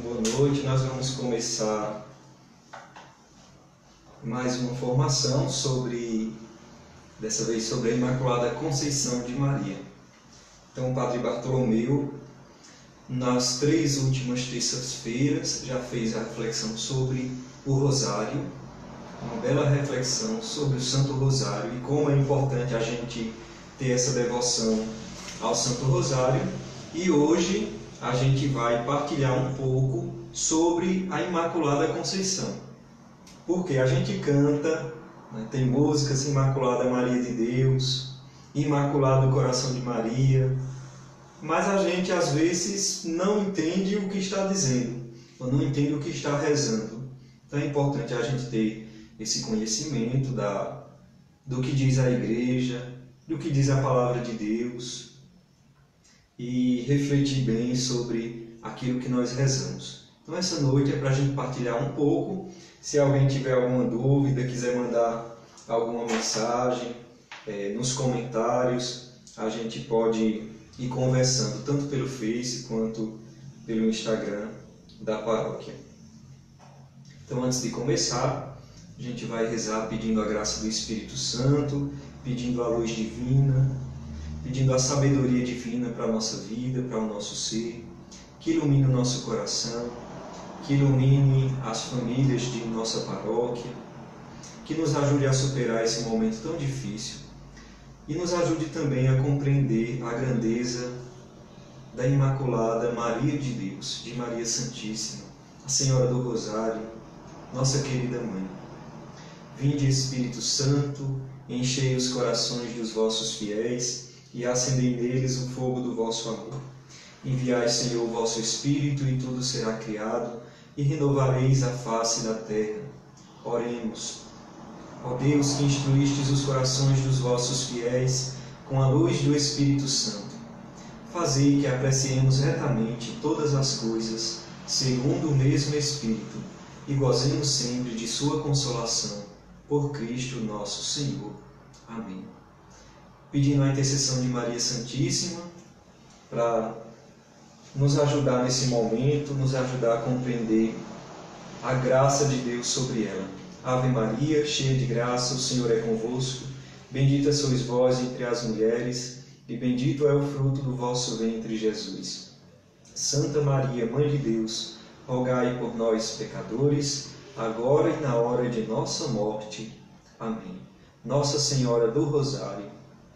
Boa noite, nós vamos começar mais uma formação dessa vez sobre a Imaculada Conceição de Maria. Então o Padre Bartolomeu, nas 3 últimas terças-feiras, já fez a reflexão sobre o Rosário, uma bela reflexão sobre o Santo Rosário e como é importante a gente ter essa devoção ao Santo Rosário. E hoje a gente vai partilhar um pouco sobre a Imaculada Conceição. Porque a gente canta, tem músicas Imaculada Maria de Deus, Imaculado Coração de Maria, mas a gente às vezes não entende o que está dizendo, ou não entende o que está rezando. Então é importante a gente ter esse conhecimento do que diz a Igreja, do que diz a Palavra de Deus, e refletir bem sobre aquilo que nós rezamos. Então essa noite é para a gente partilhar um pouco. Se alguém tiver alguma dúvida, quiser mandar alguma mensagem nos comentários, a gente pode ir conversando tanto pelo Face quanto pelo Instagram da paróquia. Então antes de começar, a gente vai rezar pedindo a graça do Espírito Santo, pedindo a luz divina, pedindo a sabedoria divina para a nossa vida, para o nosso ser, que ilumine o nosso coração, que ilumine as famílias de nossa paróquia, que nos ajude a superar esse momento tão difícil e nos ajude também a compreender a grandeza da Imaculada Maria de Deus, de Maria Santíssima, a Senhora do Rosário, nossa querida Mãe. Vinde, Espírito Santo, enchei os corações dos vossos fiéis e acendei neles o fogo do vosso amor. Enviai, Senhor, o vosso Espírito, e tudo será criado, e renovareis a face da terra. Oremos. Ó Deus, que instruístes os corações dos vossos fiéis com a luz do Espírito Santo, fazei que apreciemos retamente todas as coisas, segundo o mesmo Espírito, e gozemos sempre de sua consolação, por Cristo nosso Senhor. Amém. Pedindo a intercessão de Maria Santíssima para nos ajudar nesse momento, nos ajudar a compreender a graça de Deus sobre ela. Ave Maria, cheia de graça, o Senhor é convosco. Bendita sois vós entre as mulheres, e bendito é o fruto do vosso ventre, Jesus. Santa Maria, Mãe de Deus, rogai por nós, pecadores, agora e na hora de nossa morte. Amém. Nossa Senhora do Rosário,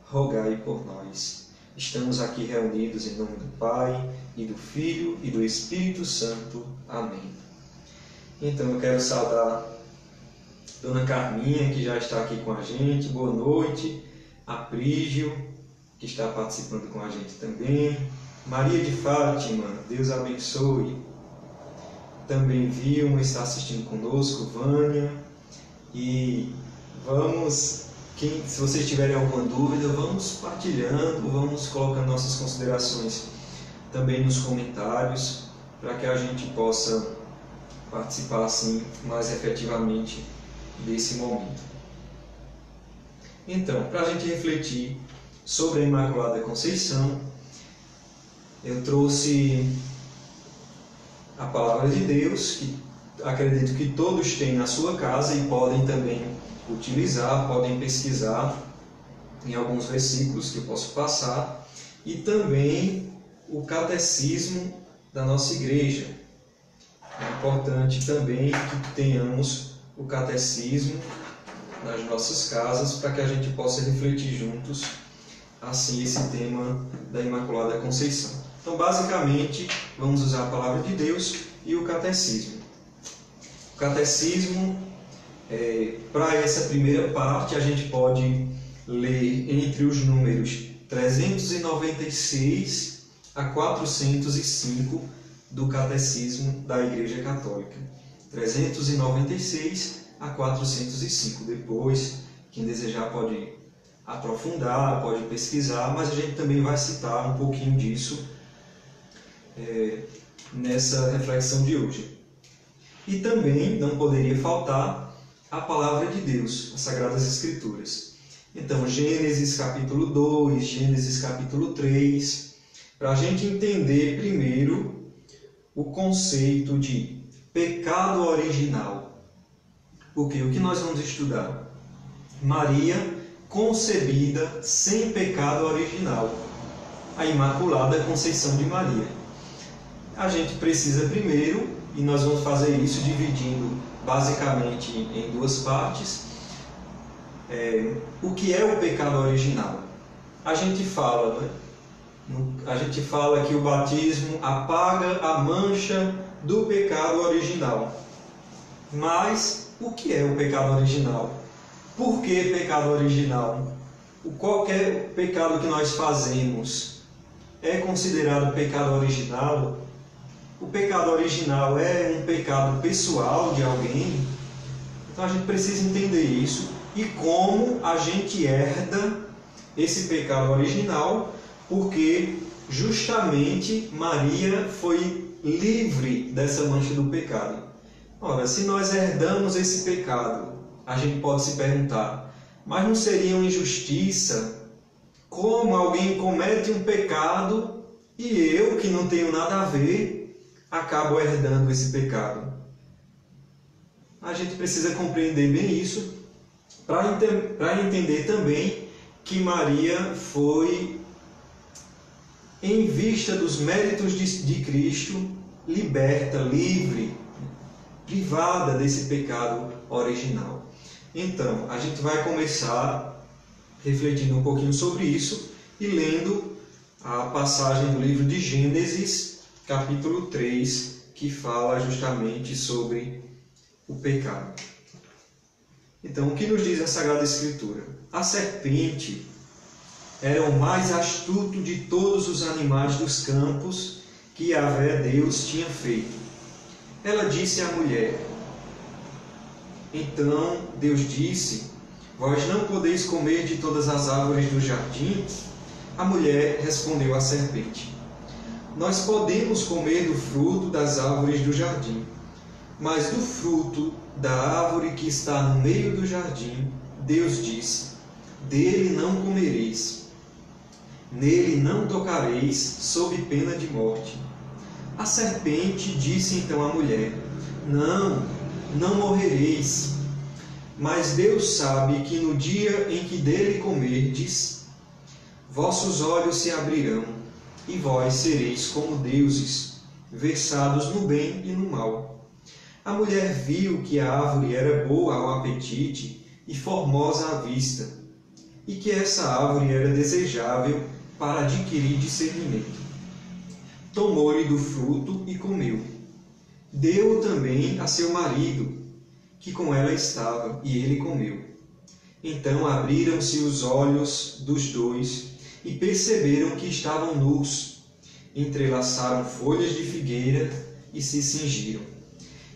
rogai por nós. Estamos aqui reunidos em nome do Pai, e do Filho, e do Espírito Santo. Amém. Então eu quero saudar Dona Carminha, que já está aqui com a gente. Boa noite. A Prígio, que está participando com a gente também. Maria de Fátima, Deus abençoe. Também Vilma está assistindo conosco, Vânia. E vamos... se vocês tiverem alguma dúvida, vamos partilhando, vamos colocando nossas considerações também nos comentários, para que a gente possa participar assim mais efetivamente desse momento. Então, para a gente refletir sobre a Imaculada Conceição, eu trouxe a Palavra de Deus, que acredito que todos têm na sua casa e podem também utilizar, podem pesquisar em alguns versículos que eu posso passar, e também o catecismo da nossa igreja. É importante também que tenhamos o catecismo nas nossas casas para que a gente possa refletir juntos assim esse tema da Imaculada Conceição. Então, basicamente, vamos usar a Palavra de Deus e o catecismo. O catecismo, para essa primeira parte, a gente pode ler entre os números 396 a 405 do Catecismo da Igreja Católica. 396 a 405. Depois, quem desejar pode aprofundar, pode pesquisar, mas a gente também vai citar um pouquinho disso nessa reflexão de hoje. E também não poderia faltar a Palavra de Deus, as Sagradas Escrituras. Então, Gênesis capítulo 2, Gênesis capítulo 3, para a gente entender primeiro o conceito de pecado original. Porque o que nós vamos estudar? Maria concebida sem pecado original, a Imaculada Conceição de Maria. A gente precisa primeiro, e nós vamos fazer isso dividindo basicamente em duas partes, o que é o pecado original. A gente fala, né? A gente fala que o batismo apaga a mancha do pecado original. Mas o que é o pecado original? Por que pecado original? Qualquer pecado que nós fazemos é considerado pecado original? O pecado original é um pecado pessoal de alguém? Então a gente precisa entender isso e como a gente herda esse pecado original, porque justamente Maria foi livre dessa mancha do pecado. Ora, se nós herdamos esse pecado, a gente pode se perguntar, mas não seria uma injustiça? Como alguém comete um pecado e eu, que não tenho nada a ver, acabo herdando esse pecado? A gente precisa compreender bem isso para entender também que Maria foi, em vista dos méritos de Cristo, liberta, livre, privada desse pecado original. Então, a gente vai começar refletindo um pouquinho sobre isso e lendo a passagem do livro de Gênesis, capítulo 3, que fala justamente sobre o pecado. Então, o que nos diz a Sagrada Escritura? A serpente era o mais astuto de todos os animais dos campos que Yahvé Deus tinha feito. Ela disse à mulher: então Deus disse, vós não podeis comer de todas as árvores do jardim? A mulher respondeu à serpente: nós podemos comer do fruto das árvores do jardim, mas do fruto da árvore que está no meio do jardim, Deus disse, dele não comereis, nele não tocareis, sob pena de morte. A serpente disse então à mulher: não morrereis, mas Deus sabe que no dia em que dele comerdes, vossos olhos se abrirão, e vós sereis como deuses, versados no bem e no mal. A mulher viu que a árvore era boa ao apetite e formosa à vista, e que essa árvore era desejável para adquirir discernimento. Tomou-lhe do fruto e comeu. Deu também a seu marido, que com ela estava, e ele comeu. Então abriram-se os olhos dos dois e perceberam que estavam nus. Entrelaçaram folhas de figueira e se cingiram.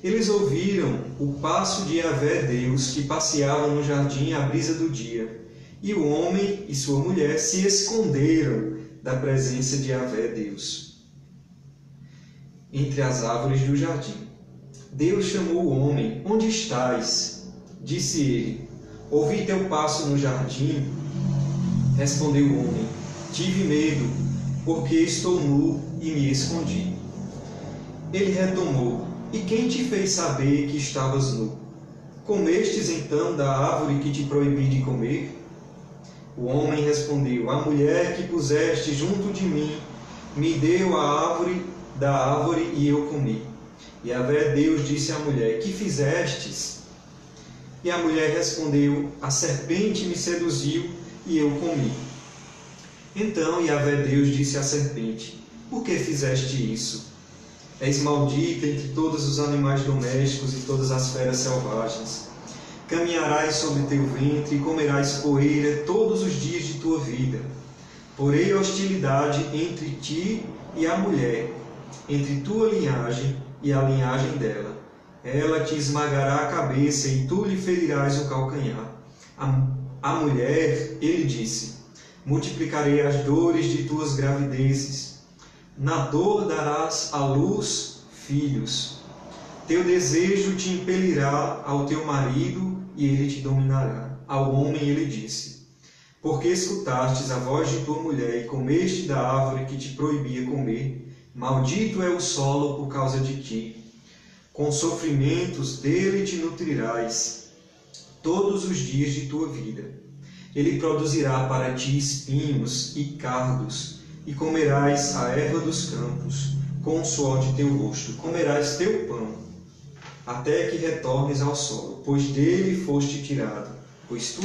Eles ouviram o passo de Yahvé Deus, que passeava no jardim à brisa do dia, e o homem e sua mulher se esconderam da presença de Yahvé Deus entre as árvores do jardim. Deus chamou o homem: onde estás? Disse ele: ouvi teu passo no jardim. Respondeu o homem: tive medo, porque estou nu e me escondi. Ele retomou: e quem te fez saber que estavas nu? Comestes então da árvore que te proibi de comer? O homem respondeu: a mulher que puseste junto de mim me deu da árvore e eu comi. E Yahvé Deus disse à mulher: que fizestes? E a mulher respondeu: a serpente me seduziu e eu comi. Então Yahvé Deus disse à serpente: por que fizeste isso? És maldita entre todos os animais domésticos e todas as feras selvagens. Caminharás sobre teu ventre e comerás poeira todos os dias de tua vida. Porei hostilidade entre ti e a mulher, entre tua linhagem e a linhagem dela. Ela te esmagará a cabeça e tu lhe ferirás o calcanhar. A mulher, ele disse: multiplicarei as dores de tuas gravidezes. Na dor darás à luz filhos. Teu desejo te impelirá ao teu marido e ele te dominará. Ao homem ele disse: porque escutastes a voz de tua mulher e comeste da árvore que te proibia comer, Maldito é o solo por causa de ti. Com sofrimentos dele te nutrirás todos os dias de tua vida. Ele produzirá para ti espinhos e cardos, e comerás a erva dos campos, com o suor de teu rosto. Comerás teu pão, até que retornes ao solo, pois dele foste tirado, pois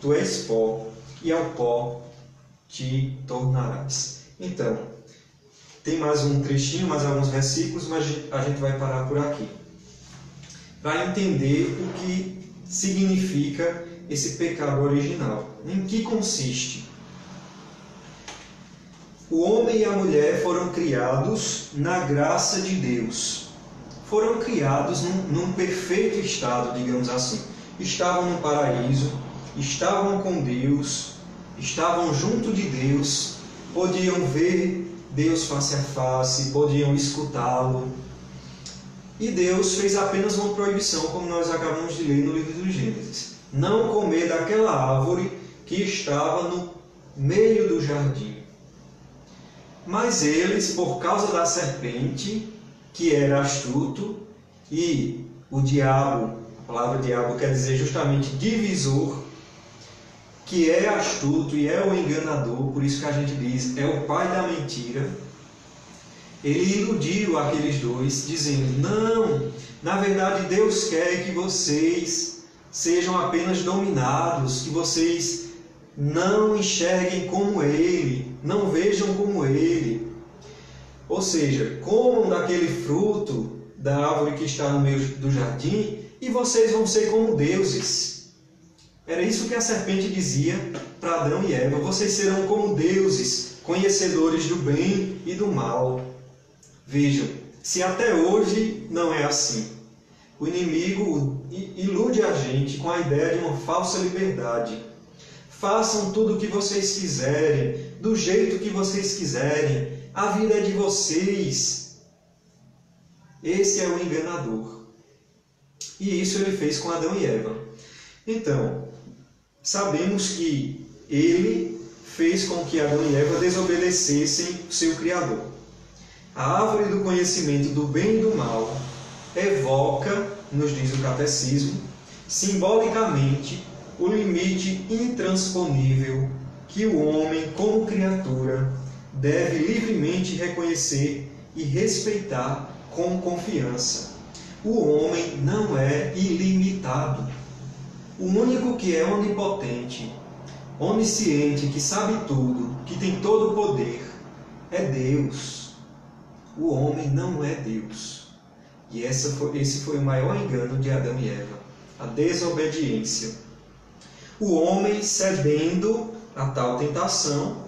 tu és pó, e ao pó te tornarás. Então, tem mais um trechinho, mais alguns versículos, mas a gente vai parar por aqui, para entender o que significa esse pecado original. Em que consiste? O homem e a mulher foram criados na graça de Deus. Foram criados num perfeito estado, digamos assim. Estavam no paraíso, estavam com Deus, estavam junto de Deus, podiam ver Deus face a face, podiam escutá-lo. E Deus fez apenas uma proibição, como nós acabamos de ler no livro do Gênesis: não comer daquela árvore que estava no meio do jardim. Mas eles, por causa da serpente, que era astuto, e o diabo, a palavra diabo quer dizer justamente divisor, que é astuto e é o enganador, por isso que a gente diz, é o pai da mentira. Ele iludiu aqueles dois, dizendo: não, na verdade Deus quer que vocês sejam apenas dominados, que vocês não enxerguem como Ele, não vejam como Ele. Ou seja, comam daquele fruto da árvore que está no meio do jardim e vocês vão ser como deuses. Era isso que a serpente dizia para Adão e Eva: vocês serão como deuses, conhecedores do bem e do mal. Vejam, se até hoje não é assim. O inimigo ilude a gente com a ideia de uma falsa liberdade. Façam tudo o que vocês quiserem, do jeito que vocês quiserem. A vida é de vocês. Esse é o enganador. E isso ele fez com Adão e Eva. Então, sabemos que ele fez com que Adão e Eva desobedecessem o seu Criador. A árvore do conhecimento do bem e do mal evoca, nos diz o catecismo, simbolicamente o limite intransponível que o homem, como criatura, deve livremente reconhecer e respeitar com confiança. O homem não é ilimitado. O único que é onipotente, onisciente, que sabe tudo, que tem todo o poder, é Deus. O homem não é Deus. E esse foi o maior engano de Adão e Eva, a desobediência. O homem, cedendo a tal tentação,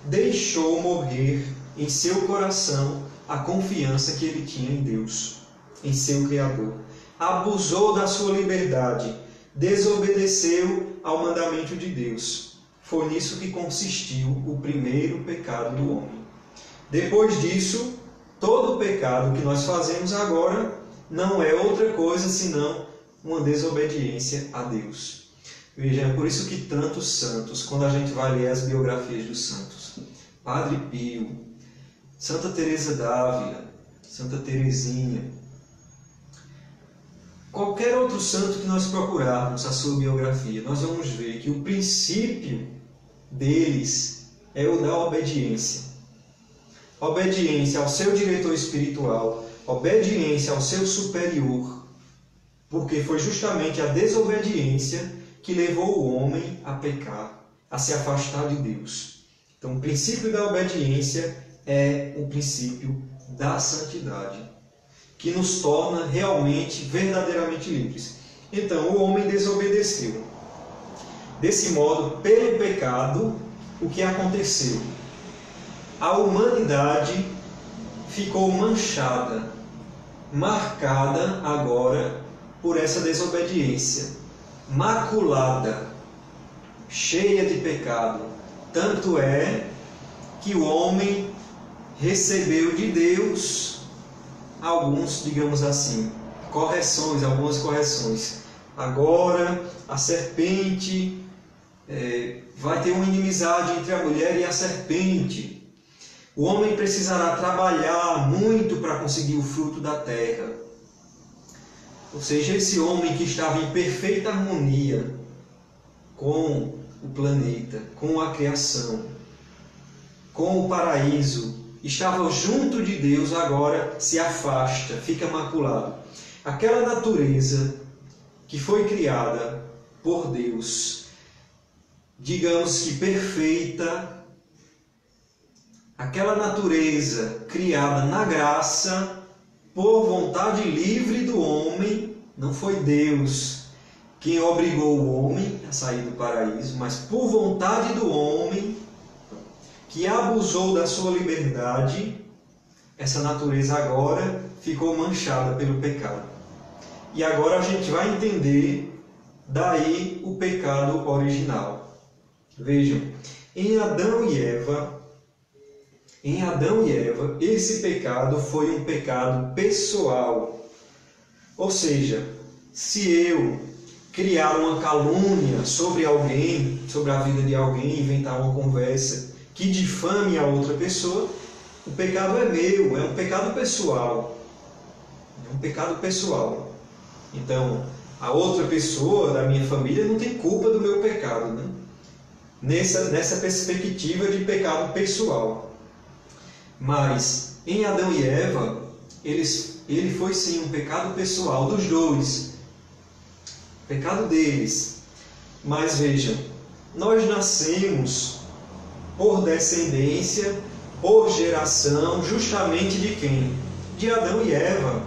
deixou morrer em seu coração a confiança que ele tinha em Deus, em seu Criador. Abusou da sua liberdade, desobedeceu ao mandamento de Deus. Foi nisso que consistiu o primeiro pecado do homem. Depois disso, todo pecado que nós fazemos agora não é outra coisa senão uma desobediência a Deus. Veja, é por isso que tantos santos, quando a gente vai ler as biografias dos santos, Padre Pio, Santa Teresa d'Ávila, Santa Teresinha, qualquer outro santo que nós procurarmos a sua biografia, nós vamos ver que o princípio deles é o da obediência. Obediência ao seu diretor espiritual, obediência ao seu superior, porque foi justamente a desobediência que levou o homem a pecar, a se afastar de Deus. Então, o princípio da obediência é o princípio da santidade, que nos torna realmente, verdadeiramente livres. Então, o homem desobedeceu. Desse modo, pelo pecado, o que aconteceu? A humanidade ficou manchada, marcada agora por essa desobediência, maculada, cheia de pecado. Tanto é que o homem recebeu de Deus alguns, digamos assim, algumas correções. Agora a serpente vai ter uma inimizade entre a mulher e a serpente. O homem precisará trabalhar muito para conseguir o fruto da terra. Ou seja, esse homem que estava em perfeita harmonia com o planeta, com a criação, com o paraíso, estava junto de Deus, agora se afasta, fica maculado. Aquela natureza que foi criada por Deus, digamos que perfeita, aquela natureza criada na graça, por vontade livre do homem, não foi Deus quem obrigou o homem a sair do paraíso, mas por vontade do homem, que abusou da sua liberdade, essa natureza agora ficou manchada pelo pecado. E agora a gente vai entender daí o pecado original. Vejam, em Adão e Eva, esse pecado foi um pecado pessoal. Ou seja, se eu criar uma calúnia sobre alguém, sobre a vida de alguém, inventar uma conversa que difame a outra pessoa, o pecado é meu, é um pecado pessoal. É um pecado pessoal. Então, a outra pessoa da minha família não tem culpa do meu pecado, né? Nessa perspectiva de pecado pessoal. Mas, em Adão e Eva, ele foi sim um pecado pessoal dos dois. Pecado deles. Mas vejam, nós nascemos por descendência, por geração, justamente de quem? De Adão e Eva,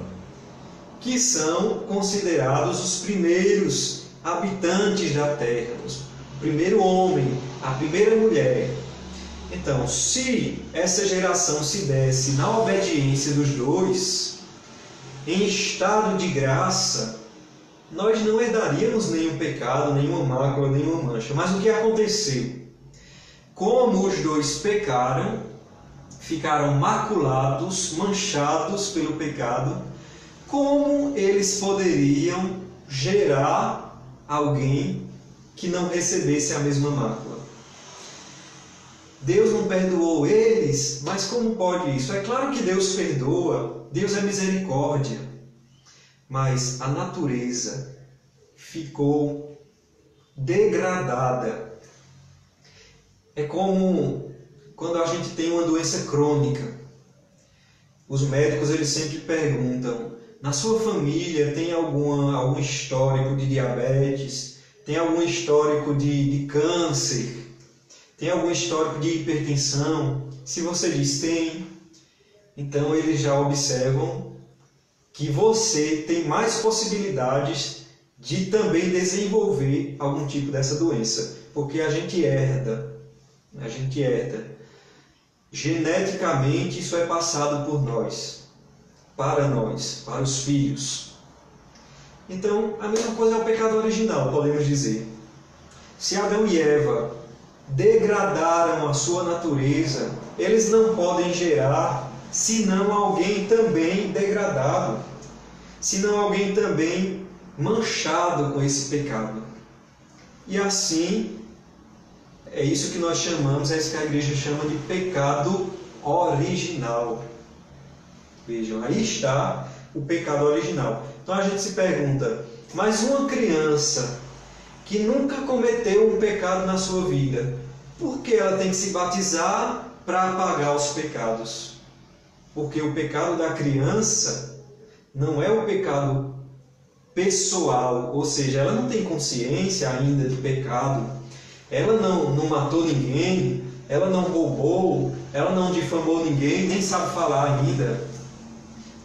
que são considerados os primeiros habitantes da terra, o primeiro homem, a primeira mulher. Então, se essa geração se desse na obediência dos dois, em estado de graça, nós não herdaríamos nenhum pecado, nenhuma mácula, nenhuma mancha. Mas o que aconteceu? Como os dois pecaram, ficaram maculados, manchados pelo pecado, como eles poderiam gerar alguém que não recebesse a mesma mácula? Deus não perdoou eles, mas como pode isso? É claro que Deus perdoa, Deus é misericórdia, mas a natureza ficou degradada. É como quando a gente tem uma doença crônica. Os médicos eles sempre perguntam: na sua família tem algum histórico de diabetes? Tem algum histórico de câncer? Tem algum histórico de hipertensão? Se você diz tem, então eles já observam que você tem mais possibilidades de também desenvolver algum tipo dessa doença, porque a gente herda. Geneticamente isso é passado por nós, para os filhos. Então, a mesma coisa é o pecado original, podemos dizer. Se Adão e Eva degradaram a sua natureza, eles não podem gerar senão alguém também degradado, senão alguém também manchado com esse pecado. E assim, é isso que nós chamamos, é isso que a igreja chama de pecado original. Vejam, aí está o pecado original. Então a gente se pergunta, mas uma criança que nunca cometeu um pecado na sua vida, por que ela tem que se batizar para apagar os pecados? Porque o pecado da criança não é o pecado pessoal, ou seja, ela não tem consciência ainda de pecado, ela não matou ninguém, ela não roubou, ela não difamou ninguém, nem sabe falar ainda.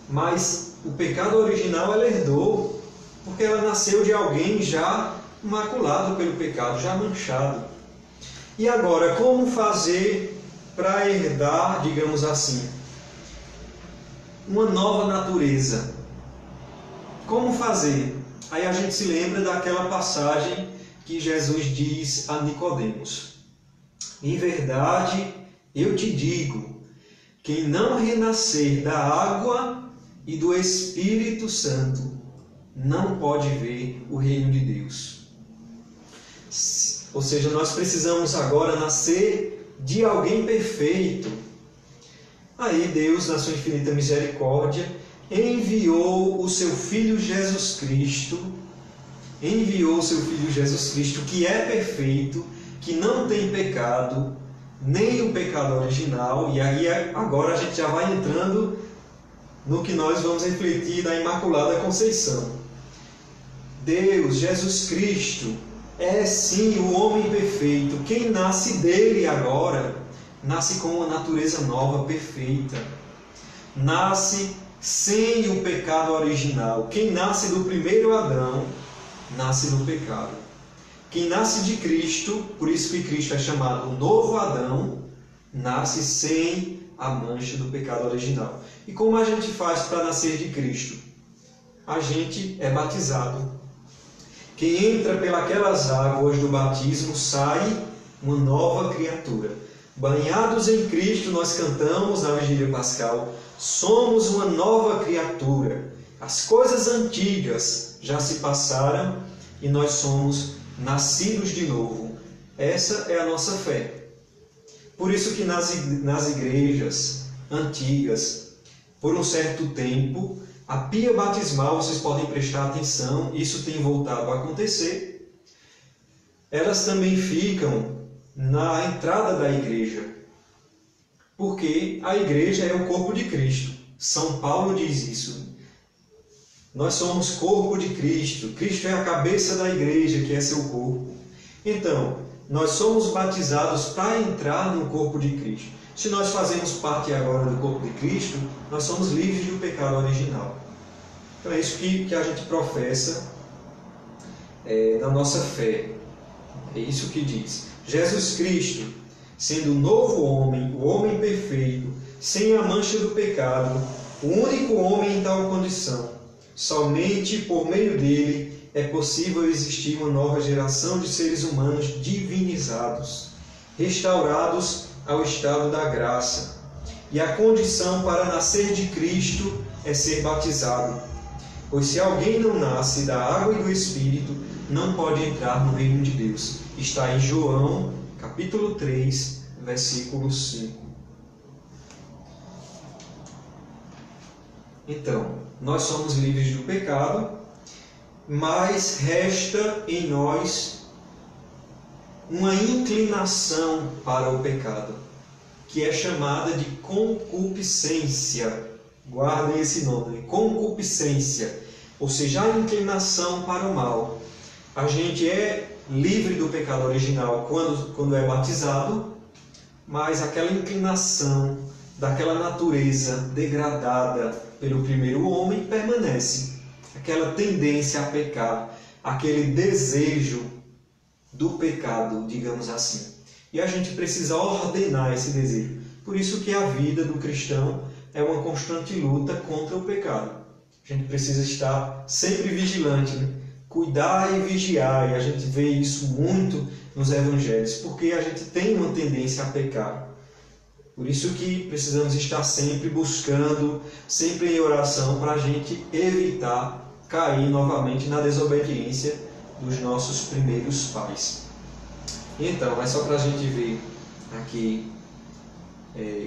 Mas o pecado original ela herdou, porque ela nasceu de alguém já maculado pelo pecado, já manchado. E agora, como fazer para herdar, digamos assim, uma nova natureza? Como fazer? Aí a gente se lembra daquela passagem que Jesus diz a Nicodemos: em verdade, eu te digo, quem não renascer da água e do Espírito Santo não pode ver o reino de Deus. Ou seja, nós precisamos agora nascer de alguém perfeito. Aí Deus, na sua infinita misericórdia, enviou o seu Filho Jesus Cristo, que é perfeito, que não tem pecado, nem o pecado original. E aí agora a gente já vai entrando no que nós vamos refletir da Imaculada Conceição. Deus, Jesus Cristo, é sim o homem perfeito. Quem nasce dele agora, nasce com uma natureza nova, perfeita. Nasce sem o pecado original. Quem nasce do primeiro Adão, nasce no pecado. Quem nasce de Cristo, por isso que Cristo é chamado o novo Adão, nasce sem a mancha do pecado original. E como a gente faz para nascer de Cristo? A gente é batizado. Quem entra pelas águas do batismo sai uma nova criatura. Banhados em Cristo, nós cantamos na Vigília Pascal, somos uma nova criatura. As coisas antigas já se passaram e nós somos nascidos de novo. Essa é a nossa fé. Por isso que nas igrejas antigas, por um certo tempo, a pia batismal, vocês podem prestar atenção, isso tem voltado a acontecer. Elas também ficam na entrada da igreja, porque a igreja é o corpo de Cristo. São Paulo diz isso. Nós somos corpo de Cristo. Cristo é a cabeça da igreja, que é seu corpo. Então, nós somos batizados para entrar no corpo de Cristo. Se nós fazemos parte agora do corpo de Cristo, nós somos livres do pecado original. Então é isso que a gente professa na nossa fé. É isso que diz. Jesus Cristo, sendo o novo homem, o homem perfeito, sem a mancha do pecado, o único homem em tal condição, somente por meio dele é possível existir uma nova geração de seres humanos divinizados, restaurados ao estado da graça. E a condição para nascer de Cristo é ser batizado. Pois se alguém não nasce da água e do Espírito, não pode entrar no reino de Deus. Está em João, capítulo 3, versículo 5. Então, nós somos livres do pecado, mas resta em nós uma inclinação para o pecado, que é chamada de concupiscência. Guardem esse nome, concupiscência, ou seja, a inclinação para o mal. A gente é livre do pecado original quando é batizado, mas aquela inclinação daquela natureza degradada pelo primeiro homem permanece. Aquela tendência a pecar, aquele desejo do pecado, digamos assim. E a gente precisa ordenar esse desejo. Por isso que a vida do cristão é uma constante luta contra o pecado. A gente precisa estar sempre vigilante, né? Cuidar e vigiar. E a gente vê isso muito nos evangelhos, porque a gente tem uma tendência a pecar. Por isso que precisamos estar sempre buscando, sempre em oração, para a gente evitar cair novamente na desobediência dos nossos primeiros pais. Então, é só para a gente ver aqui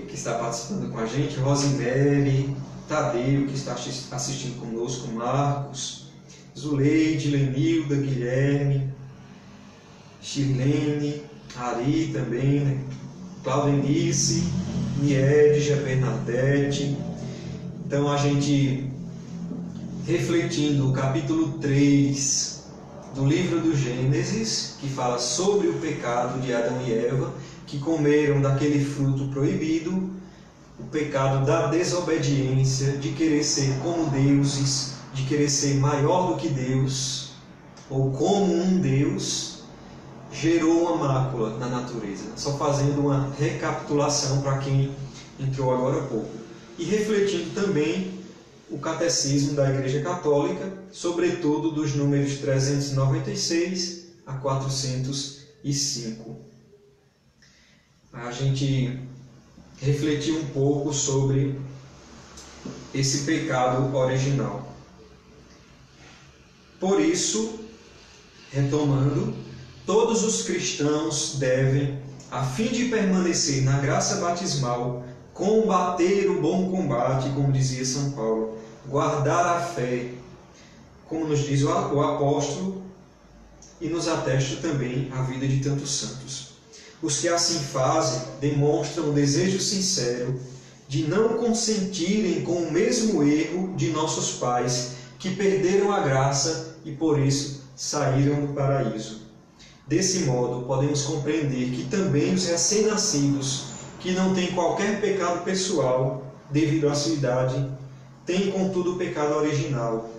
que está participando com a gente, Rosemary, Tadeu, que está assistindo conosco, Marcos, Zuleide, Lenilda, Guilherme, Shirlene, Ari também, né? Claudenice, Niedja, Bernadette. Então a gente, refletindo o capítulo 3 do livro do Gênesis, que fala sobre o pecado de Adão e Eva, que comeram daquele fruto proibido, o pecado da desobediência, de querer ser como deuses, de querer ser maior do que Deus, ou como um Deus, gerou uma mácula na natureza. Só fazendo uma recapitulação para quem entrou agora há pouco. E refletindo também o catecismo da Igreja Católica, sobretudo dos números 396 a 405. A gente refletiu um pouco sobre esse pecado original. Por isso, retomando, todos os cristãos devem, a fim de permanecer na graça batismal, combater o bom combate, como dizia São Paulo, guardar a fé, como nos diz o apóstolo e nos atesta também a vida de tantos santos. Os que assim fazem demonstram o desejo sincero de não consentirem com o mesmo erro de nossos pais, que perderam a graça e por isso saíram do paraíso. Desse modo, podemos compreender que também os recém-nascidos, que não têm qualquer pecado pessoal devido à sua idade, têm contudo o pecado original.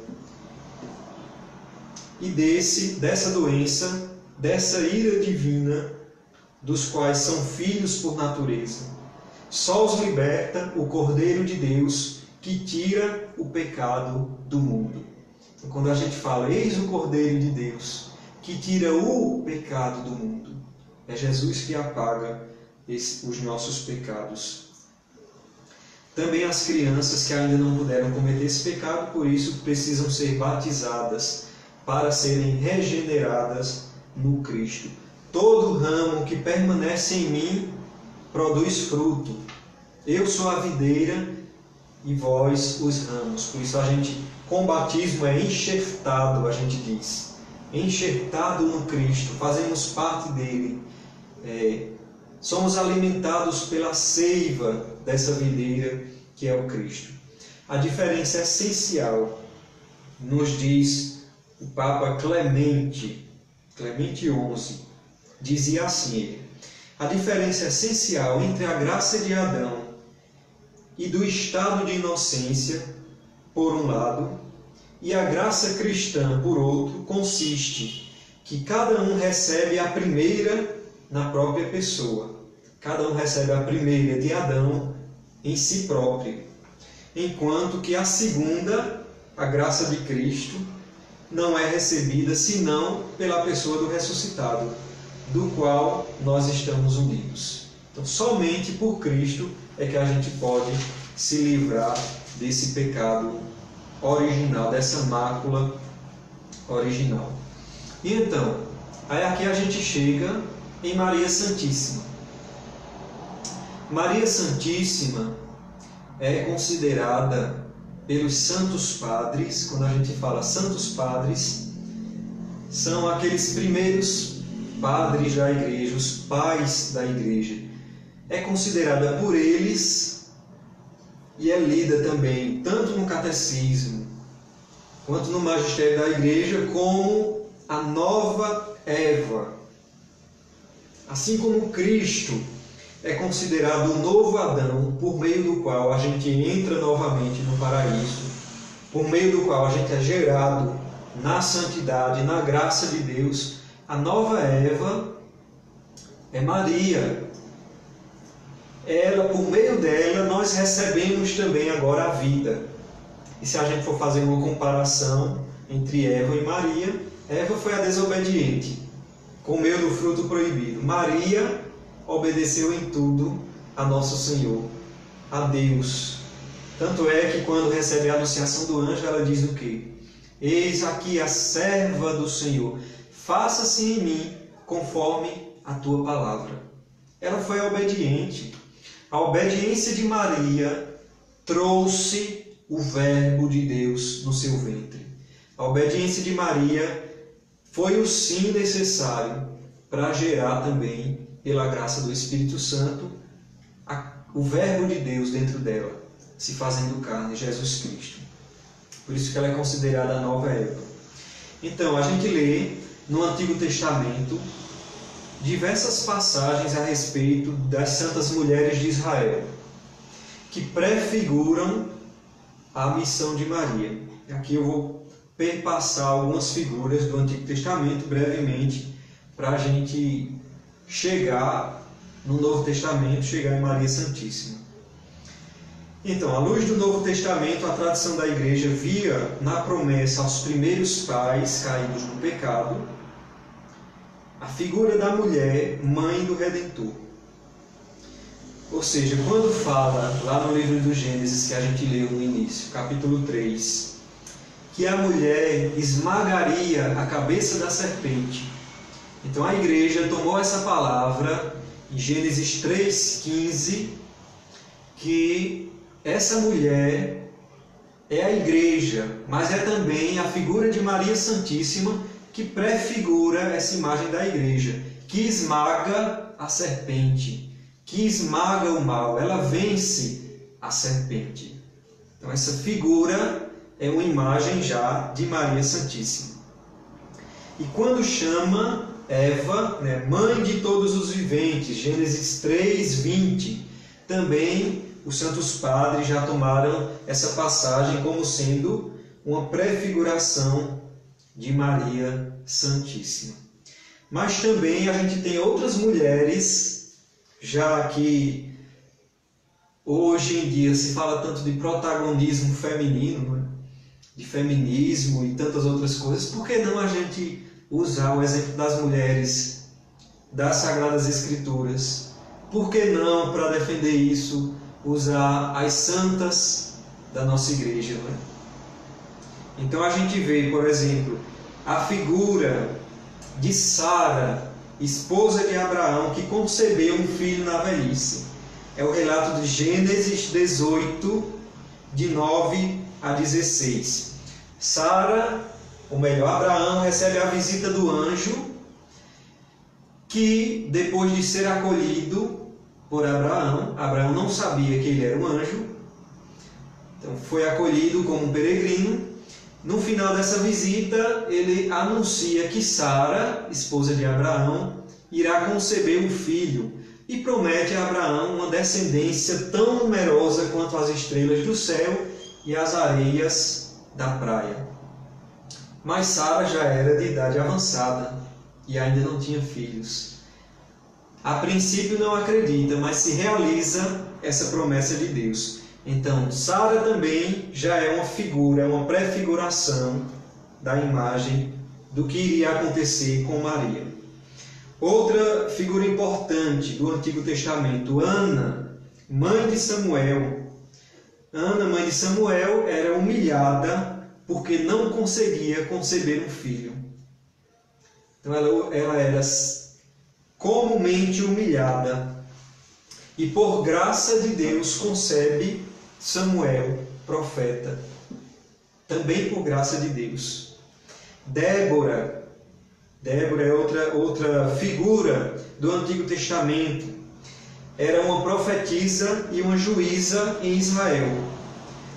E dessa doença, dessa ira divina, dos quais são filhos por natureza, só os liberta o Cordeiro de Deus, que tira o pecado do mundo. Então, quando a gente fala, eis o Cordeiro de Deus, que tira o pecado do mundo, é Jesus que apaga os nossos pecados. Também as crianças que ainda não puderam cometer esse pecado, por isso precisam ser batizadas, para serem regeneradas no Cristo. Todo ramo que permanece em mim produz fruto. Eu sou a videira e vós os ramos. Por isso com o batismo é enxertado, a gente diz. Enxertado no Cristo, fazemos parte dele. Somos alimentados pela seiva dessa videira que é o Cristo. A diferença essencial, nos diz o Papa Clemente XI, dizia assim: a diferença essencial entre a graça de Adão e do estado de inocência, por um lado, e a graça cristã, por outro, consiste que cada um recebe a primeira na própria pessoa. Cada um recebe a primeira de Adão em si próprio, enquanto que a segunda, a graça de Cristo, não é recebida senão pela pessoa do ressuscitado, do qual nós estamos unidos. Então, somente por Cristo é que a gente pode se livrar desse pecado original, dessa mácula original. E então, aí aqui a gente chega em Maria Santíssima. Maria Santíssima é considerada pelos santos padres. Quando a gente fala santos padres, são aqueles primeiros padres da igreja, os pais da igreja. É considerada por eles e é lida também, tanto no catecismo quanto no magistério da igreja, como a nova Eva. Assim como Cristo é considerado o novo Adão, por meio do qual a gente entra novamente no paraíso, por meio do qual a gente é gerado na santidade, na graça de Deus. A nova Eva é Maria. Ela, por meio dela, nós recebemos também agora a vida. E se a gente for fazer uma comparação entre Eva e Maria, Eva foi a desobediente, comeu do fruto proibido. Maria obedeceu em tudo a nosso Senhor, a Deus. Tanto é que quando recebe a anunciação do anjo, ela diz o quê? Eis aqui a serva do Senhor, faça-se em mim conforme a tua palavra. Ela foi obediente. A obediência de Maria trouxe o Verbo de Deus no seu ventre. A obediência de Maria foi o sim necessário para gerar também, pela graça do Espírito Santo, o Verbo de Deus dentro dela, se fazendo carne, Jesus Cristo. Por isso que ela é considerada a nova Eva. Então, a gente lê no Antigo Testamento diversas passagens a respeito das santas mulheres de Israel, que prefiguram a missão de Maria. Aqui eu vou perpassar algumas figuras do Antigo Testamento brevemente, para a gente chegar no Novo Testamento, chegar em Maria Santíssima. Então, à luz do Novo Testamento, a tradição da Igreja via na promessa aos primeiros pais caídos no pecado a figura da mulher, mãe do Redentor. Ou seja, quando fala lá no livro do Gênesis, que a gente leu no início, capítulo 3, que a mulher esmagaria a cabeça da serpente, então a Igreja tomou essa palavra em Gênesis 3,15 que essa mulher é a igreja, mas é também a figura de Maria Santíssima que prefigura essa imagem da igreja, que esmaga a serpente, que esmaga o mal, ela vence a serpente. Então essa figura é uma imagem já de Maria Santíssima. E quando chama Eva, mãe de todos os viventes, Gênesis 3:20, também os santos padres já tomaram essa passagem como sendo uma prefiguração de Maria Santíssima. Mas também a gente tem outras mulheres, já que hoje em dia se fala tanto de protagonismo feminino, de feminismo e tantas outras coisas, por que não a gente usar o exemplo das mulheres das Sagradas Escrituras? Por que não, para defender isso, usar as santas da nossa igreja? Então a gente vê, por exemplo, a figura de Sara, esposa de Abraão, que concebeu um filho na velhice. É o relato de Gênesis 18, de 9 a 16. Sara, ou melhor, Abraão recebe a visita do anjo, que depois de ser acolhido por Abraão, Abraão não sabia que ele era um anjo, então foi acolhido como um peregrino. No final dessa visita, ele anuncia que Sara, esposa de Abraão, irá conceber um filho e promete a Abraão uma descendência tão numerosa quanto as estrelas do céu e as areias da praia. Mas Sara já era de idade avançada e ainda não tinha filhos. A princípio não acredita, mas se realiza essa promessa de Deus. Então, Sara também já é uma figura, é uma prefiguração da imagem do que iria acontecer com Maria. Outra figura importante do Antigo Testamento, Ana, mãe de Samuel. Ana, mãe de Samuel, era humilhada porque não conseguia conceber um filho. Então ela era comumente humilhada. E por graça de Deus concebe Samuel, profeta. Também por graça de Deus. Débora é outra figura do Antigo Testamento. Era uma profetisa e uma juíza em Israel.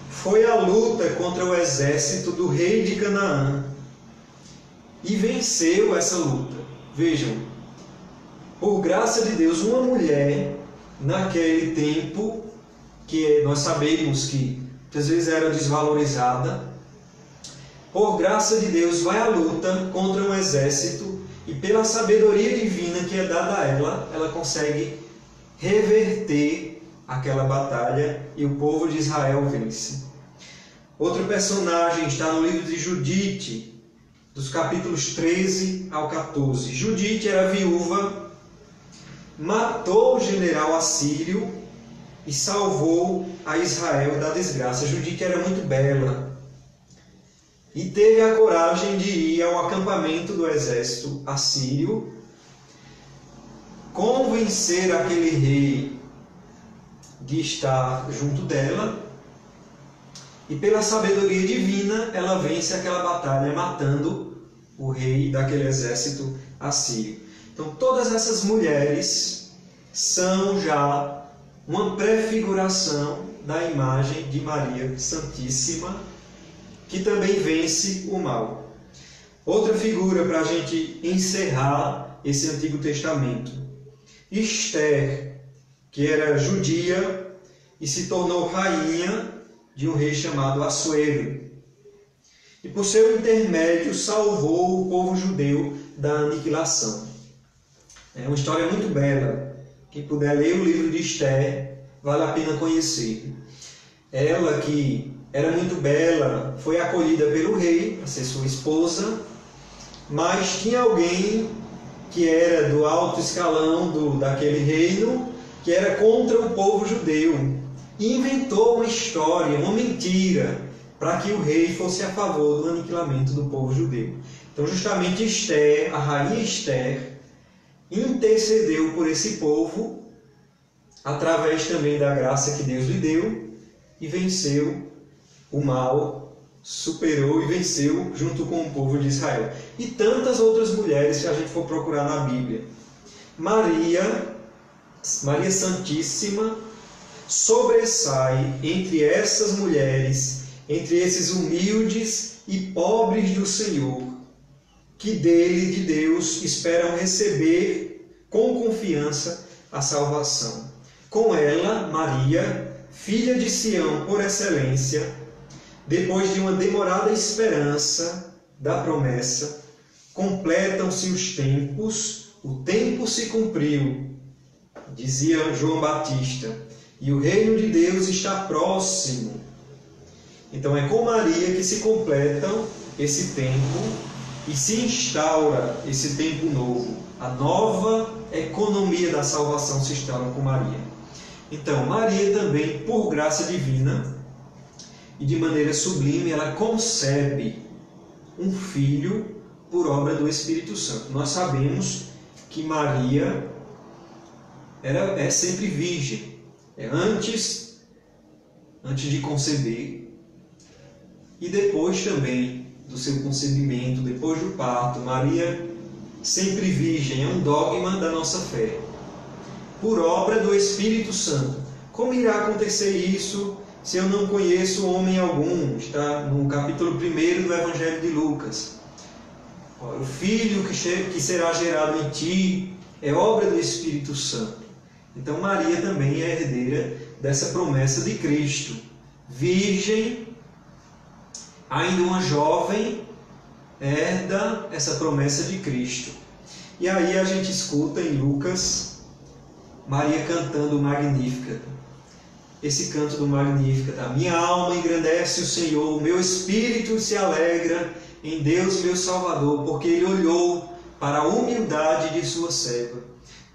Foi à luta contra o exército do rei de Canaã e venceu essa luta. Vejam, por graça de Deus, uma mulher, naquele tempo, que nós sabemos que muitas vezes era desvalorizada, por graça de Deus vai à luta contra um exército e pela sabedoria divina que é dada a ela, ela consegue reverter aquela batalha e o povo de Israel vence. Outro personagem está no livro de Judite, dos capítulos 13 ao 14. Judite era viúva, matou o general assírio e salvou a Israel da desgraça. Judite era muito bela e teve a coragem de ir ao acampamento do exército assírio, convencer aquele rei de estar junto dela, e pela sabedoria divina ela vence aquela batalha, matando o rei daquele exército assírio. Então todas essas mulheres são já uma prefiguração da imagem de Maria Santíssima, que também vence o mal. Outra figura para a gente encerrar esse Antigo Testamento. Esther, que era judia e se tornou rainha de um rei chamado Assuero. E por seu intermédio salvou o povo judeu da aniquilação. É uma história muito bela. Quem puder ler o livro de Esther, vale a pena conhecer. Ela, que era muito bela, foi acolhida pelo rei para ser sua esposa, mas tinha alguém que era do alto escalão daquele reino, que era contra o povo judeu, e inventou uma história, uma mentira, para que o rei fosse a favor do aniquilamento do povo judeu. Então justamente Esther, a rainha Esther, intercedeu por esse povo, através também da graça que Deus lhe deu, e venceu o mal, superou e venceu junto com o povo de Israel. E tantas outras mulheres que a gente for procurar na Bíblia. Maria Santíssima, sobressai entre essas mulheres, entre esses humildes e pobres do Senhor, que dele, de Deus, esperam receber com confiança a salvação. Com ela, Maria, filha de Sião por excelência, depois de uma demorada esperança da promessa, completam-se os tempos, o tempo se cumpriu, dizia João Batista, e o reino de Deus está próximo. Então é com Maria que se completam esse tempo e se instaura esse tempo novo. A nova economia da salvação se instaura com Maria. Então, Maria também, por graça divina e de maneira sublime, ela concebe um filho por obra do Espírito Santo. Nós sabemos que Maria é sempre virgem. Antes de conceber e depois também do seu concebimento, depois do parto. Maria sempre virgem, é um dogma da nossa fé, por obra do Espírito Santo. Como irá acontecer isso se eu não conheço homem algum? Está no capítulo 1 do Evangelho de Lucas. O filho que será gerado em ti é obra do Espírito Santo. Então Maria também é herdeira dessa promessa de Cristo. Virgem, ainda uma jovem, herda essa promessa de Cristo. E aí a gente escuta em Lucas Maria cantando o Magníficat. Esse canto do Magníficat: a minha alma engrandece o Senhor, o meu espírito se alegra em Deus meu Salvador, porque Ele olhou para a humildade de sua serva.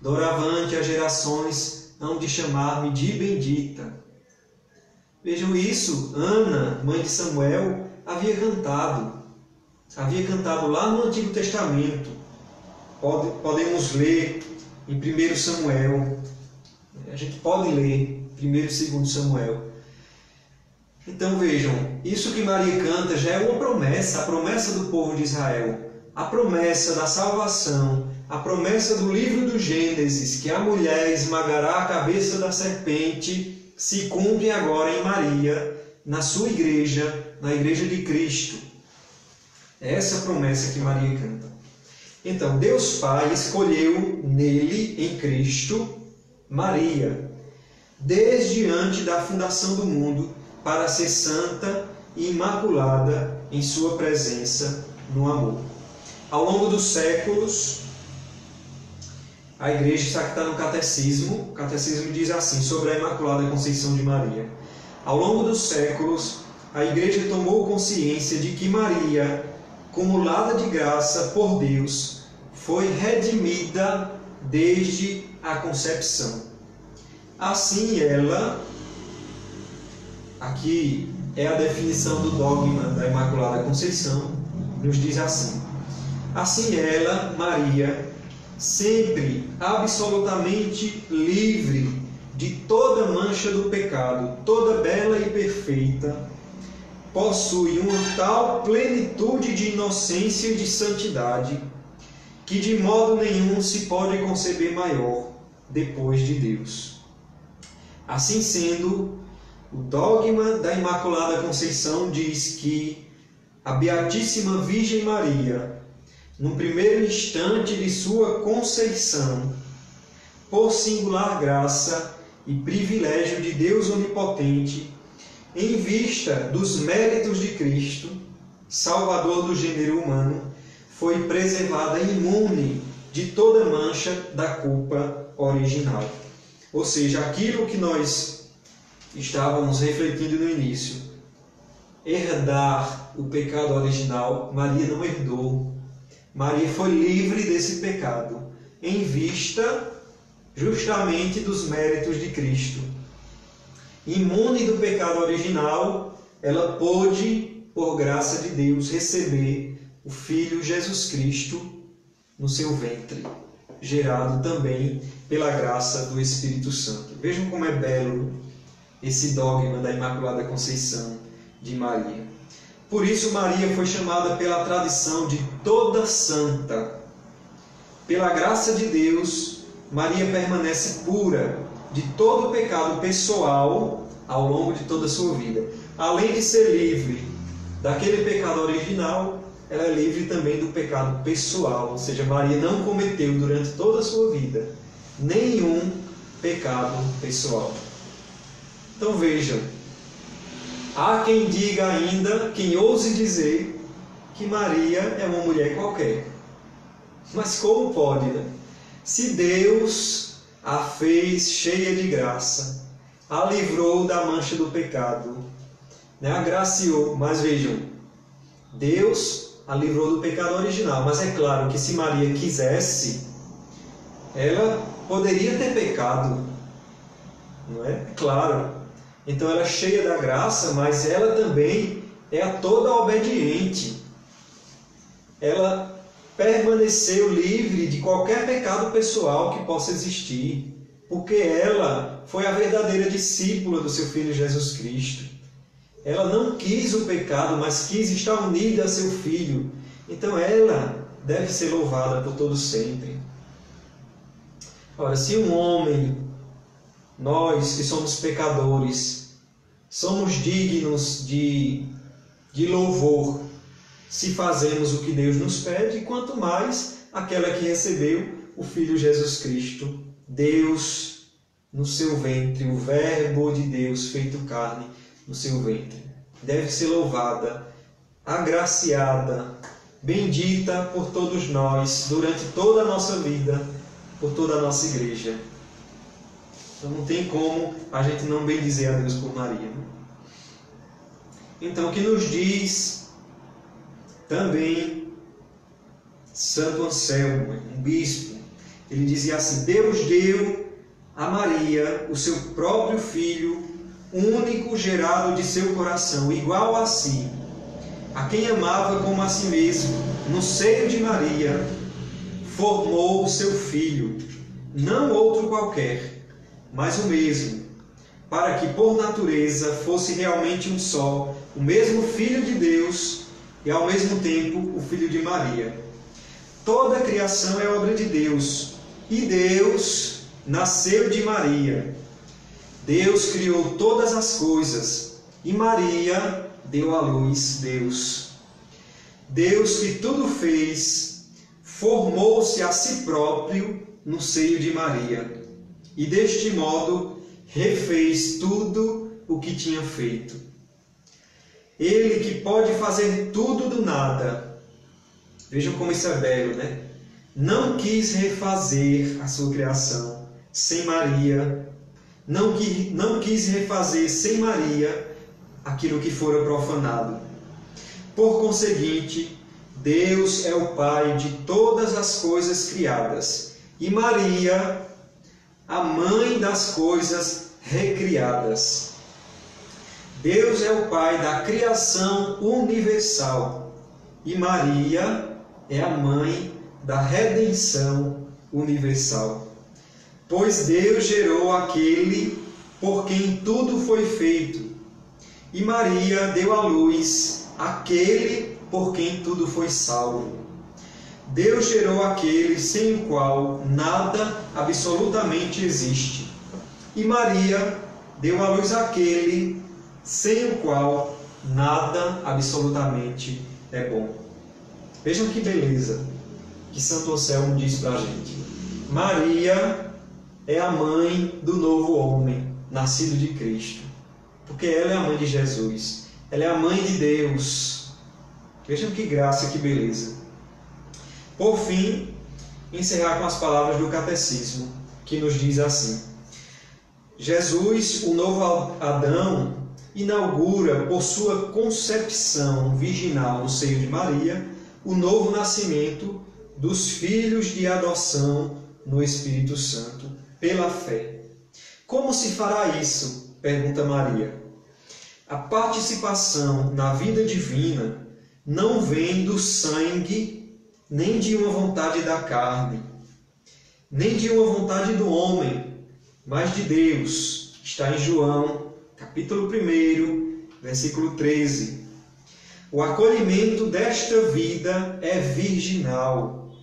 Doravante as gerações hão de chamar-me de bendita. Vejam isso, Ana, mãe de Samuel, havia cantado lá no Antigo Testamento. Podemos ler em 1 Samuel, a gente pode ler 1 e 2 Samuel. Então vejam, isso que Maria canta já é uma promessa, a promessa do povo de Israel, a promessa da salvação, a promessa do livro do Gênesis, que a mulher esmagará a cabeça da serpente, se cumpre agora em Maria, na sua igreja, na igreja de Cristo. É essa promessa que Maria canta. Então, Deus Pai escolheu nele, em Cristo, Maria, desde antes da fundação do mundo, para ser santa e imaculada em sua presença no amor. Ao longo dos séculos, a igreja, isso aqui está no catecismo, o catecismo diz assim, sobre a Imaculada Conceição de Maria. Ao longo dos séculos, a igreja tomou consciência de que Maria, cumulada de graça por Deus, foi redimida desde a concepção. Assim ela, aqui é a definição do dogma da Imaculada Conceição, nos diz assim: assim ela, Maria, sempre absolutamente livre de toda mancha do pecado, toda bela e perfeita, possui uma tal plenitude de inocência e de santidade que de modo nenhum se pode conceber maior depois de Deus. Assim sendo, o dogma da Imaculada Conceição diz que a Beatíssima Virgem Maria, no primeiro instante de sua conceição, por singular graça e privilégio de Deus Onipotente, em vista dos méritos de Cristo, Salvador do gênero humano, foi preservada imune de toda mancha da culpa original. Ou seja, aquilo que nós estávamos refletindo no início, herdar o pecado original, Maria não herdou. Maria foi livre desse pecado, em vista justamente dos méritos de Cristo. Imune do pecado original, ela pôde, por graça de Deus, receber o Filho Jesus Cristo no seu ventre. gerado também pela graça do Espírito Santo. Vejam como é belo esse dogma da Imaculada Conceição de Maria. Por isso Maria foi chamada pela tradição de toda santa. Pela graça de Deus, Maria permanece pura de todo pecado pessoal ao longo de toda a sua vida. Além de ser livre daquele pecado original, ela é livre também do pecado pessoal, ou seja, Maria não cometeu durante toda a sua vida nenhum pecado pessoal. Então vejam, há quem diga ainda, quem ouse dizer que Maria é uma mulher qualquer. Mas como pode, né? Se Deus a fez cheia de graça, a livrou da mancha do pecado, né? Agraciou, mas vejam, Deus a livrou do pecado original, mas é claro que se Maria quisesse, ela poderia ter pecado, não é? Claro. Então ela é cheia da graça, mas ela também é a toda obediente. Ela permaneceu livre de qualquer pecado pessoal que possa existir, porque ela foi a verdadeira discípula do seu Filho Jesus Cristo. Ela não quis o pecado, mas quis estar unida a seu Filho. Então ela deve ser louvada por todo sempre. Ora, se um homem, nós que somos pecadores, somos dignos de louvor se fazemos o que Deus nos pede, quanto mais aquela que recebeu o Filho Jesus Cristo, Deus no seu ventre, o Verbo de Deus feito carne no seu ventre. Deve ser louvada, agraciada, bendita por todos nós, durante toda a nossa vida, por toda a nossa igreja. Então não tem como a gente não bendizer a Deus por Maria. Então o que nos diz também Santo Anselmo, um bispo, ele dizia assim: Deus deu a Maria o seu próprio Filho, único gerado de seu coração, igual a si, a quem amava como a si mesmo, no seio de Maria, formou o seu Filho, não outro qualquer, mas o mesmo, para que por natureza fosse realmente um só, o mesmo Filho de Deus e ao mesmo tempo o Filho de Maria. Toda a criação é obra de Deus, e Deus nasceu de Maria. Deus criou todas as coisas, e Maria deu à luz Deus. Deus que tudo fez, formou-se a si próprio no seio de Maria, e deste modo refez tudo o que tinha feito. Ele que pode fazer tudo do nada. Vejam como isso é belo, né? Não quis refazer a sua criação sem Maria. Não quis refazer sem Maria aquilo que fora profanado. Por conseguinte, Deus é o Pai de todas as coisas criadas, e Maria, a mãe das coisas recriadas. Deus é o Pai da criação universal, e Maria é a mãe da redenção universal. Pois Deus gerou aquele por quem tudo foi feito, e Maria deu à luz aquele por quem tudo foi salvo. Deus gerou aquele sem o qual nada absolutamente existe, e Maria deu à luz aquele sem o qual nada absolutamente é bom. Vejam que beleza que Santo Anselmo diz para a gente. Maria é a mãe do novo homem, nascido de Cristo, porque ela é a mãe de Jesus, ela é a mãe de Deus. Vejam que graça, que beleza. Por fim, encerrar com as palavras do Catecismo, que nos diz assim: Jesus, o novo Adão, inaugura por sua concepção virginal no seio de Maria o novo nascimento dos filhos de adoção no Espírito Santo, pela fé. Como se fará isso? Pergunta Maria. A participação na vida divina não vem do sangue nem de uma vontade da carne. nem de uma vontade do homem, mas de Deus. Está em João, capítulo 1, versículo 13. O acolhimento desta vida é virginal,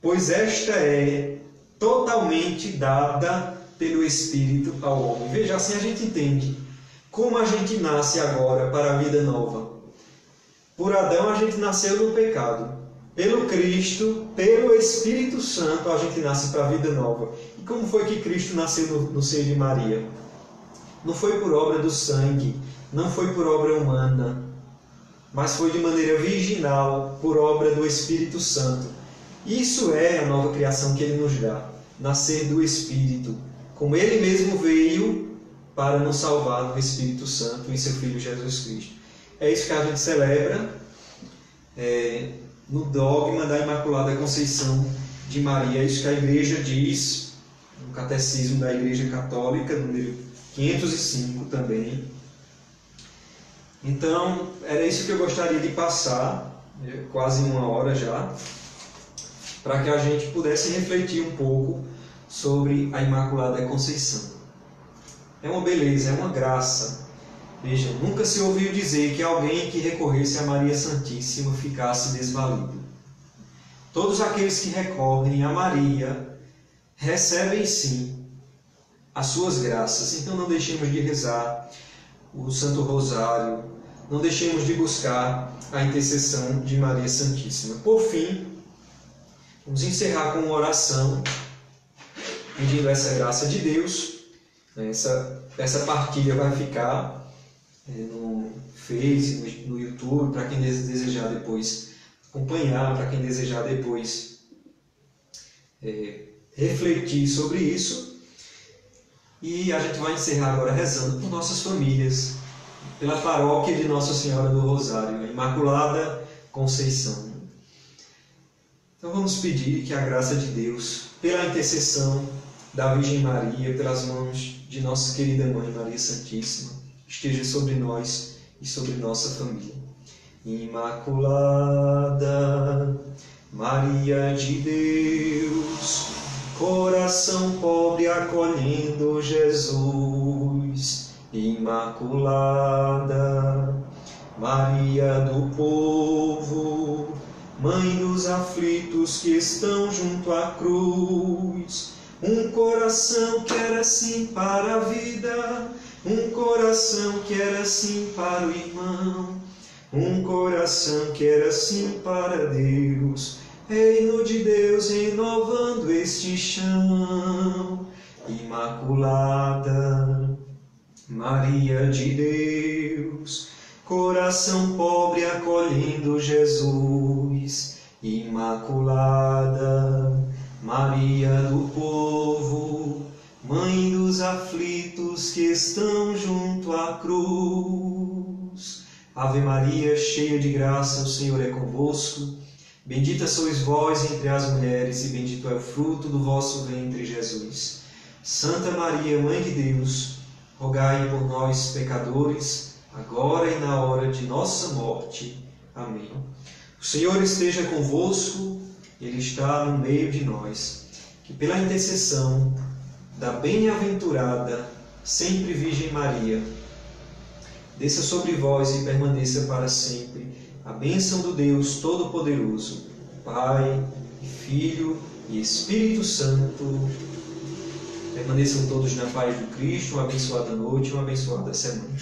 pois esta é totalmente dada pelo Espírito ao homem. Veja, assim a gente entende como a gente nasce agora para a vida nova. Por Adão a gente nasceu no pecado. Pelo Cristo, pelo Espírito Santo, a gente nasce para a vida nova. E como foi que Cristo nasceu no seio de Maria? Não foi por obra do sangue, não foi por obra humana, mas foi de maneira virginal, por obra do Espírito Santo. Isso é a nova criação que Ele nos dá, nascer do Espírito, como Ele mesmo veio para nos salvar no Espírito Santo em seu Filho Jesus Cristo. É isso que a gente celebra no dogma da Imaculada Conceição de Maria. É isso que a Igreja diz no Catecismo da Igreja Católica, número 505 também. Então, era isso que eu gostaria de passar, quase 1 hora já, para que a gente pudesse refletir um pouco sobre a Imaculada Conceição. É uma beleza, é uma graça. Veja, nunca se ouviu dizer que alguém que recorresse a Maria Santíssima ficasse desvalido. Todos aqueles que recorrem a Maria recebem sim as suas graças. Então não deixemos de rezar o Santo Rosário, não deixemos de buscar a intercessão de Maria Santíssima. Por fim, vamos encerrar com uma oração, pedindo essa graça de Deus. Essa partilha vai ficar no Face, no YouTube, para quem desejar depois acompanhar, para quem desejar depois refletir sobre isso. E a gente vai encerrar agora rezando por nossas famílias, pela paróquia de Nossa Senhora do Rosário, a Imaculada Conceição. Então vamos pedir que a graça de Deus, pela intercessão da Virgem Maria, pelas mãos de nossa querida Mãe Maria Santíssima, esteja sobre nós e sobre nossa família. Imaculada Maria de Deus, coração pobre acolhendo Jesus. Imaculada Maria do povo, Mãe dos aflitos que estão junto à cruz. Um coração que era assim para a vida, um coração que era assim para o irmão, um coração que era assim para Deus. Reino de Deus renovando este chão. Imaculada Maria de Deus, coração pobre acolhendo Jesus. Imaculada Maria do povo, Mãe dos aflitos que estão junto à cruz. Ave Maria, cheia de graça, o Senhor é convosco. Bendita sois vós entre as mulheres, e bendito é o fruto do vosso ventre, Jesus. Santa Maria, Mãe de Deus, rogai por nós, pecadores, agora e na hora de nossa morte. Amém. O Senhor esteja convosco, Ele está no meio de nós. Que pela intercessão da bem-aventurada, sempre Virgem Maria, desça sobre vós e permaneça para sempre a bênção do Deus Todo-Poderoso, Pai, Filho e Espírito Santo. Permaneçam todos na paz do Cristo. Uma abençoada noite, uma abençoada semana.